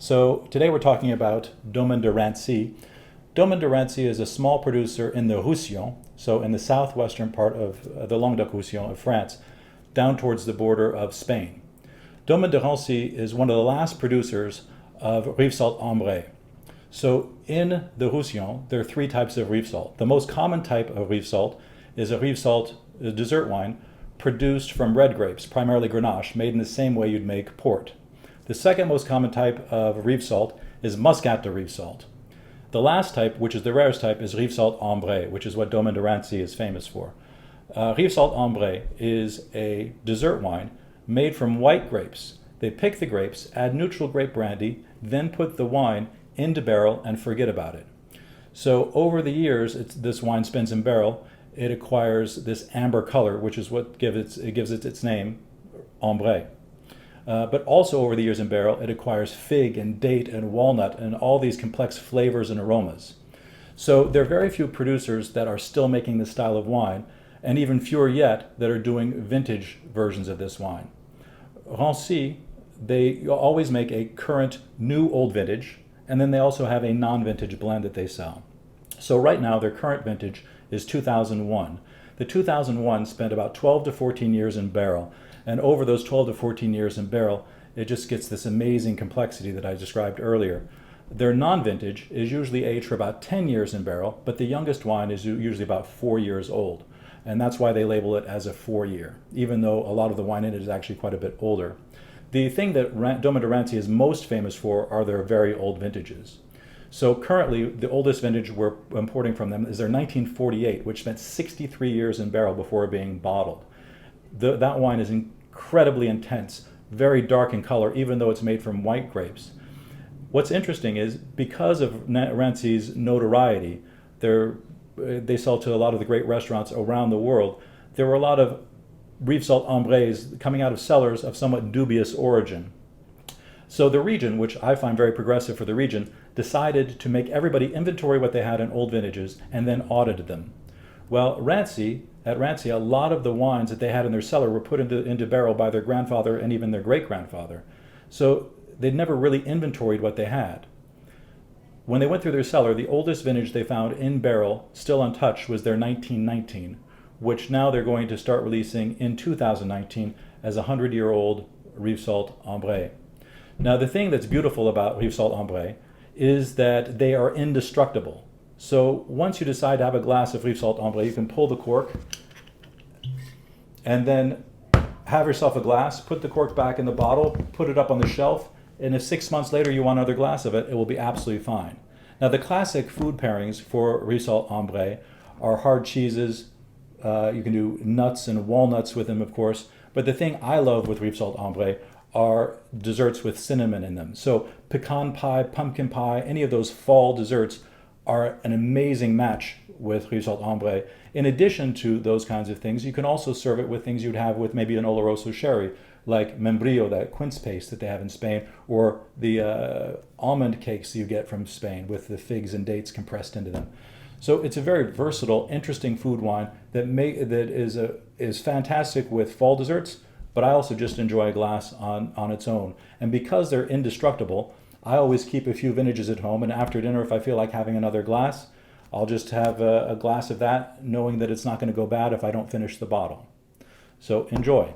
So today we're talking about Domane de Rancy. Domane de Rancy is a small producer in the Roussillon, so in the southwestern part of the Languedoc-Roussillon of France, down towards the border of Spain. Domane de Rancy is one of the last producers of reef salt ambré. So in the Roussillon, there are three types of reef salt. The most common type of reef salt is a reef salt a dessert wine produced from red grapes, primarily Grenache, made in the same way you'd make port. The second most common type of reef salt is Muscat de reef salt. The last type, which is the rarest type, is reef salt ambré, which is what Domane de Rancy is famous for. Reef salt ambré is a dessert wine made from white grapes. They pick the grapes, add neutral grape brandy, then put the wine into barrel and forget about it. So over the years, this wine spins in barrel. It acquires this amber color, which is what gives it its name, ambré. But also over the years in barrel, it acquires fig and date and walnut and all these complex flavors and aromas. So there are very few producers that are still making this style of wine, and even fewer yet that are doing vintage versions of this wine. Rancy, they always make a current new old vintage, and then they also have a non-vintage blend that they sell. So right now their current vintage is 2001. The 2001 spent about 12 to 14 years in barrel, and over those 12 to 14 years in barrel, it just gets this amazing complexity that I described earlier. Their non-vintage is usually aged for about 10 years in barrel, but the youngest wine is usually about 4 years old. And that's why they label it as a 4-year, even though a lot of the wine in it is actually quite a bit older. The thing that Domane de Rancy is most famous for are their very old vintages. So currently, the oldest vintage we're importing from them is their 1948, which spent 63 years in barrel before being bottled. That wine is incredibly intense, very dark in color, even though it's made from white grapes. What's interesting is because of Rancy's notoriety, they sell to a lot of the great restaurants around the world. There were a lot of reef salt ambrés coming out of cellars of somewhat dubious origin. So the region, which I find very progressive for the region, decided to make everybody inventory what they had in old vintages and then audited them. Well, at Rancy, a lot of the wines that they had in their cellar were put into barrel by their grandfather and even their great-grandfather. So they'd never really inventoried what they had. When they went through their cellar, the oldest vintage they found in barrel, still untouched, was their 1919, which now they're going to start releasing in 2019 as a 100-year-old reef salt ambré. Now, the thing that's beautiful about reef salt ambré is that they are indestructible. So once you decide to have a glass of reef salt ambré, you can pull the cork and then have yourself a glass, put the cork back in the bottle, put it up on the shelf, and if 6 months later you want another glass of it, it will be absolutely fine. Now, the classic food pairings for reef salt ambré are hard cheeses. You can do nuts and walnuts with them, of course. But the thing I love with reef salt ambré are desserts with cinnamon in them. So pecan pie, pumpkin pie, any of those fall desserts are an amazing match with reef salt ambré. In addition to those kinds of things, you can also serve it with things you'd have with maybe an Oloroso sherry, like membrillo, that quince paste that they have in Spain, or the almond cakes you get from Spain with the figs and dates compressed into them. So it's a very versatile, interesting food wine that is fantastic with fall desserts, but I also just enjoy a glass on its own. And because they're indestructible, I always keep a few vintages at home, and after dinner, if I feel like having another glass, I'll just have a glass of that, knowing that it's not going to go bad if I don't finish the bottle. So enjoy.